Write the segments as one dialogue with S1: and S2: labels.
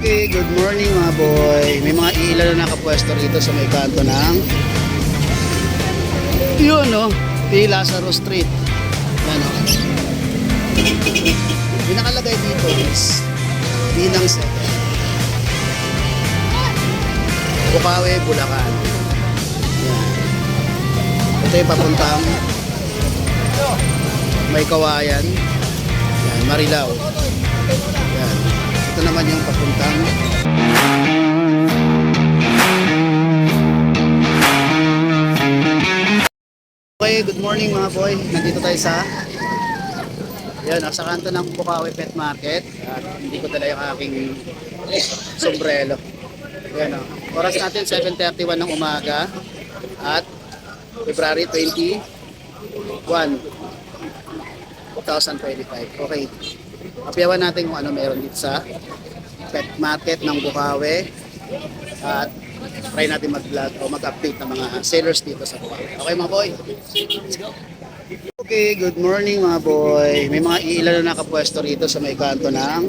S1: Okay, good morning mga boy. May mga ilan na nakapwesto rito sa may kanto ng yun no, P. Lazaro Street. Yan o. Yung nakalagay dito is Binang Second, Bukawi, Bulacan. Yan. Ito yung papuntang May Kawayan. Yan, Marilao. Yan. Ito naman yung papuntang Okay, good morning mga boy. Nandito tayo sa nasa kanto ng Bukawi Pet Market. At hindi ko dala yung aking sombrero. Yan o. Oras natin 7:31 ng umaga at February 21, 2025. Okay. Apiawan natin kung ano meron dito sa pet market ng Bukawi at try natin mag-vlog o mag-update ng mga sellers dito sa Bukawi. Okay mga boy? Let's go! Okay, good morning mga boy. May mga ilan na nakapwesto rito sa may kanto ng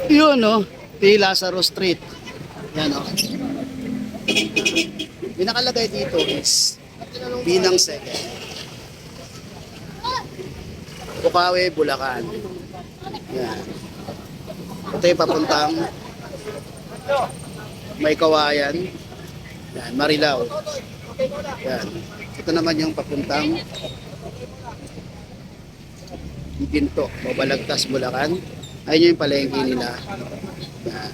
S1: yun no, P. Lazaro Street. Yan o. Yung nakalagay dito is Binang Second, Bukawi, Bulacan. Yan. Ito yung papuntang May Kawayan. Yan, Marilao. Yan. Ito naman yung papuntang Ginto, Balagtas, Bulacan. Ayun yung palengke nila. Yan.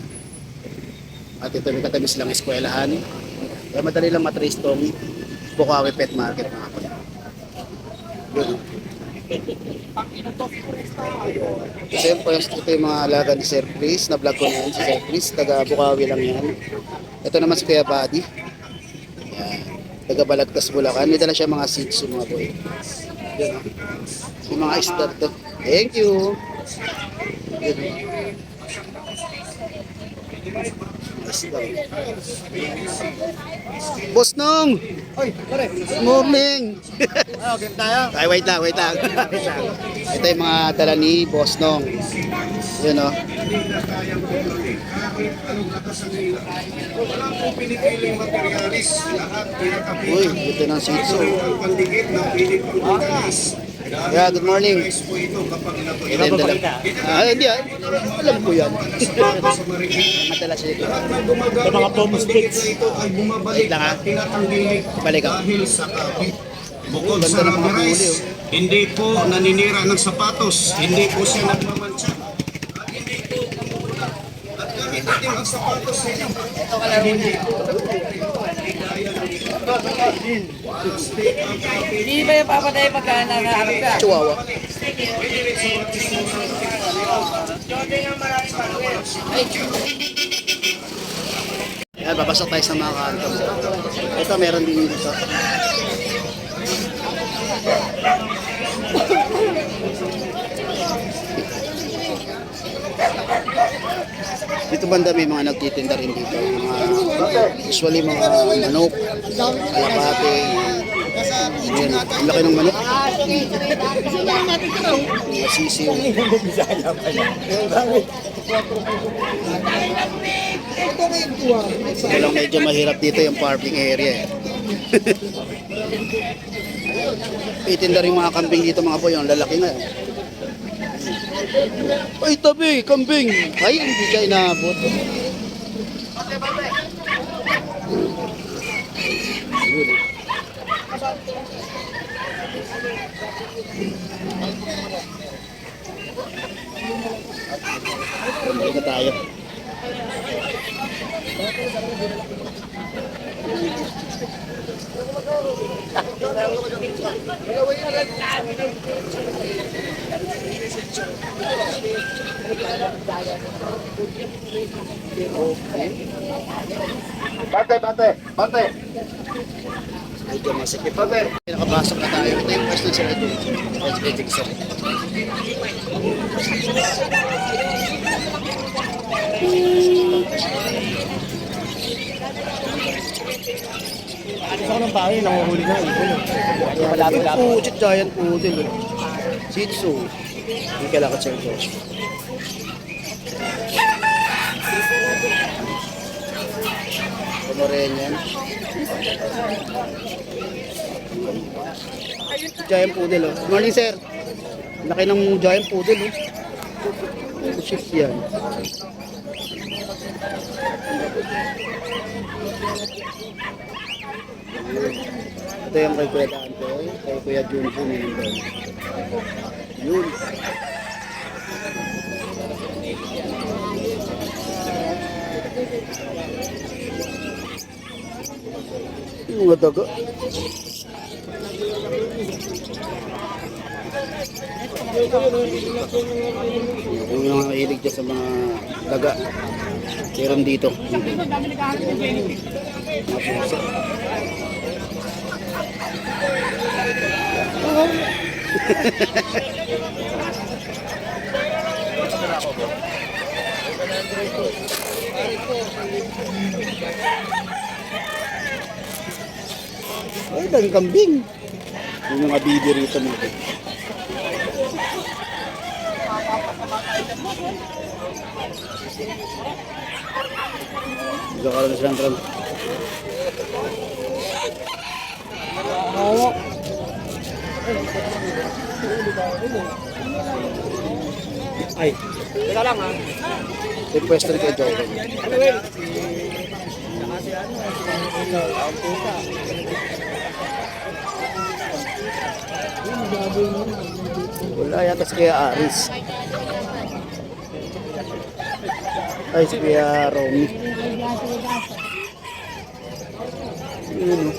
S1: At ito yung katabis lang eskwelahan. Kaya madali lang matrace tong Bukawi Pet Market. Yun. Kasi ito yung mga alaga ni Sir Chris. Na-vlog ko na yan si Sir Chris. Taga Bukawi lang yan. Ito naman si Kuya Buddy. Yan. Taga Balagtas, Bulacan. May dala siya mga seeds mga boy. Yan. Yung mga isda to. Thank you. Yan. Boss Nong! Good morning!
S2: Okay, tayo.
S1: Ay, wait lang. Ito yung mga dala ni Boss Nong. Yun o. Uy, ito ng sitso. Yeah, good morning. Ito yung dala. Hindi ah. Alam ko yan. Matala siya dito.
S2: Ito mga promo sticks.
S1: Wait lang ha. Balik ako.
S3: Bukod
S1: Ganda
S3: sa
S1: ng mga huli,
S3: rice, hindi po naninira ng sapatos, hindi po siya nagmamantsa. At hindi po namumula. At kahit din ang sapatos ninyo.
S4: Hindi ba yung papatay pagka nakaharap ka?
S1: Chihuahua. Yan, papasok tayo sa mga kanto. Ito, meron din dito. Dito banda may mga nagtitinda rin dito. Usually mga manok, kalapate. Yan, ang laki ng manok. Mga sisiw. Ito lang medyo mahirap dito yung parking area. Itinda rin mga kambing dito mga boy. Ang lalaki nga. Ay, tabi, kambing. Ay, hindi ka inaabot. Hindi na tayo.
S3: Bate.
S1: Medyo masikip. Nakapasok na tayo. Ito yung question sir. Ito. Sir.
S2: Alis ako ng bahay, nanguhuli na. Malapit-lapit.
S1: Puchit giant poodle. Shih Tzu. Hindi kailangan Sir Josh. Pomeranian. Giant Poodle, oh. Good morning, sir. Laki ng Giant Poodle, oh. Shift yan. Ito yung kay Kuya Dante, kay Kuya Junjun, yun doon. Yun. Yung mga daga. Yung mga mahilig dyan sa mga daga. Meron dito. Mapusa. Ay, daming kambing. Yung mga bibi rito mo. Magkakaroon na silang drum. Ay,
S2: Teka lang ha.
S1: yung pwesto rin kay Joven. Wala yata si Kuya Aris. Ay, si Kuya Romy. Yun, oh.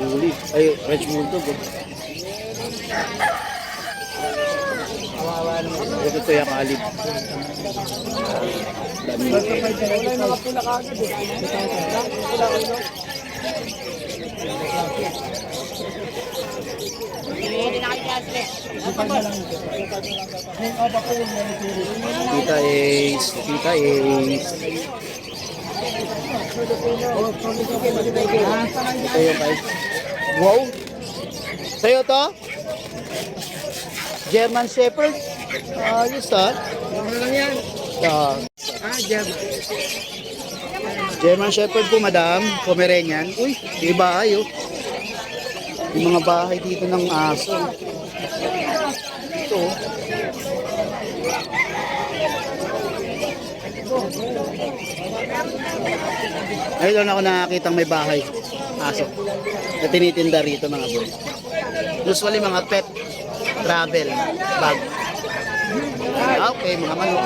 S1: Huli. Ay, Reg Bulldog. Oh. Ito to yung kalib. Dami. Kita is. Ito yung kahit. Wow! Sa'yo to? German Shepherd? Ayos ha? German Shepherd po, madam. Pomeranian. Uy, may bahay oh. Yung mga bahay dito ng aso. Ito oh. Ngayon lang ako nakakitang may bahay. Aso. Na tinitinda rito mga boy. Usually mga pet travel bag. Okay, mga manok.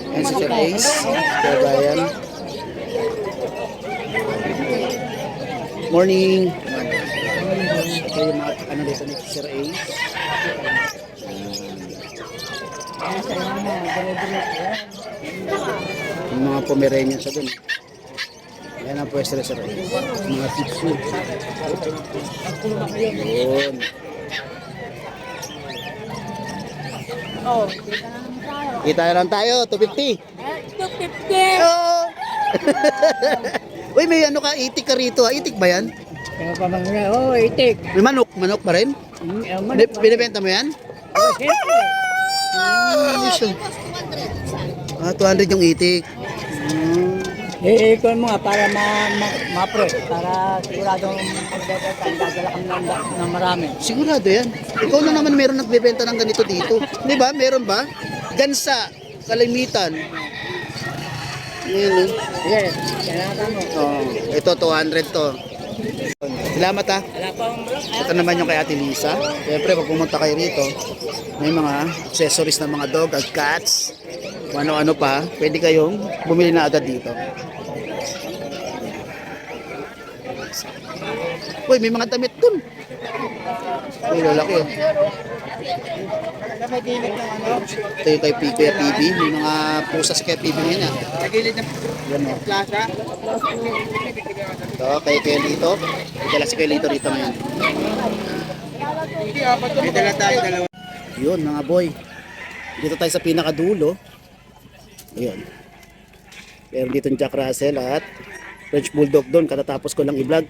S1: Yan si Sir Ace. Sir Brian. Morning. Ito yung mga ano dito ni Sir Ace. Yung mga Pomeranian sa dun. Yan ang pwesto na Sir Ace. Mga Shih Yun. Kita na lang tayo, 250.
S4: 250!
S1: Oh. Uy, may ano ka, itik ka rito ha? Itik ba yan?
S4: Kaya pa mga, oh, itik.
S1: May manok pa rin? Binibenta mo yan? Ayos, oh. 200 yung itik.
S4: Ikon mo nga para ma-press, para siguradong magbebenta, dadala kami ng marami.
S1: Sigurado yan. Ikaw na naman meron nagbebenta ng ganito dito. Di ba? Meron ba? Gansa, kalimitan. Ayan,
S4: Yes, kailangan mo.
S1: oh. Ito, 200 to. Salamat ha.
S4: Wala pang
S1: Ito naman yung kay Ate Lisa. Siyempre, pag pumunta kayo rito, may mga accessories ng mga dog at cats. Kung ano-ano pa, pwede kayong bumili na agad dito. Uy, may mga damit dun. Uy, lalaki oh. Ito yung kay Kuya PB. May mga pusas kay PB ngayon ah.
S2: Nagilid ng
S1: Yan oh.
S2: plaza.
S1: Ito, kay Kuya Lito. May dala si Kuya Lito rito ngayon.
S2: May dala tayo, dalawa.
S1: Yun mga boy. Dito tayo sa pinakadulo. Ayun. Meron dito yung Jack Russell at French Bulldog doon. Katatapos ko lang i-vlog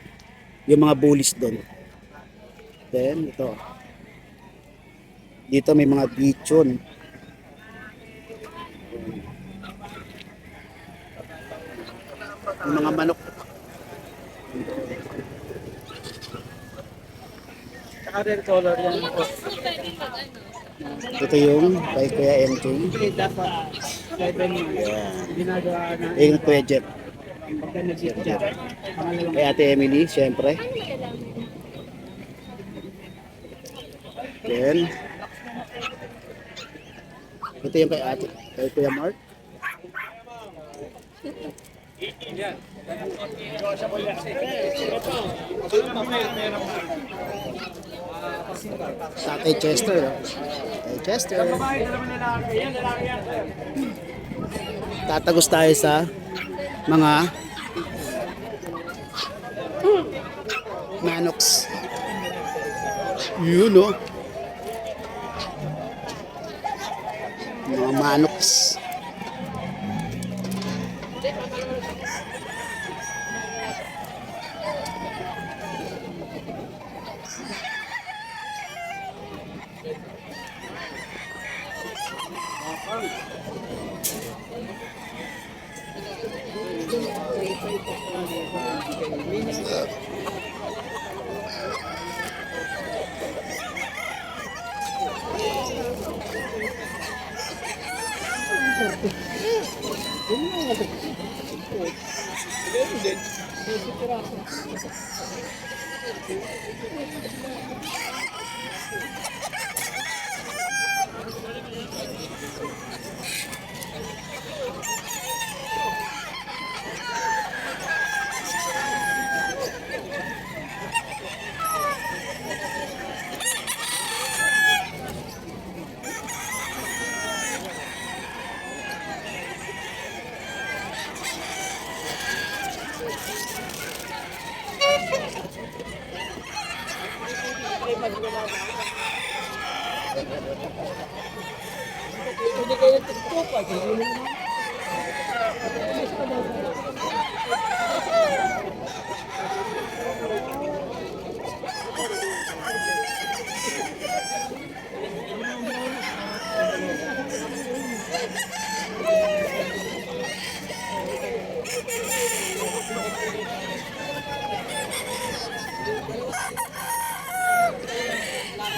S1: yung mga bullies doon. Then, ito. Dito may mga bichon. Yung mga manok.
S4: Saka rin color yan po.
S1: Ito yung kay Kuya MJ.
S4: Hindi dapat 7 ginagawa na
S1: Yung Kuya Jeff.
S4: pagka nag-sit-chat. Pangalawang
S1: Kay Ate Emily, syempre. Then, ito yung kay Kuya Mark. Tatay Chester. Oh. Tatay Chester. Tatagos tayo sa mga manoks. Yun, no? Mga manoks.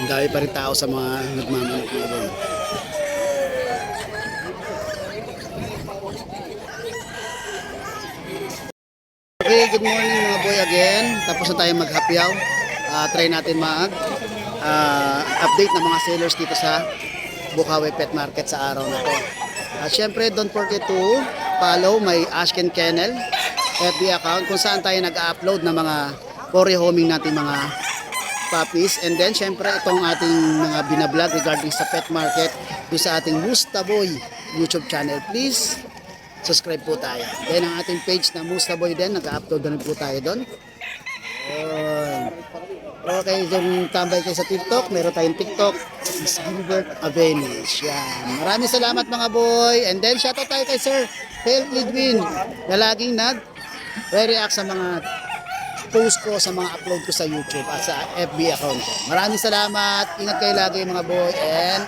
S1: Ang dami pa rin tao sa mga nagmamanok na doon. Okay, good morning mga boy again. Tapos na tayo mag-happy hour. Try natin update ng mga sellers dito sa Bukawi Pet Market sa araw na to. At syempre, don't forget to follow my Ashken Kennel FB account kung saan tayo nag-upload ng mga homing natin mga puppies. And then syempre itong ating mga binablog regarding sa pet market doon sa ating Mustaboy YouTube channel. Please subscribe po tayo. Then ang ating page na Mustaboy din, nag-upload na rin po tayo doon. Okay, kung tambay kayo sa TikTok, meron tayong TikTok, is Gilbert Avenis. Yan. Maraming salamat mga boy. And then shoutout tayo kay Sir Phil Edwin na laging nag-react sa mga post ko, sa mga upload ko sa YouTube at sa FB account ko. Maraming salamat. Ingat kayo lagi mga boy and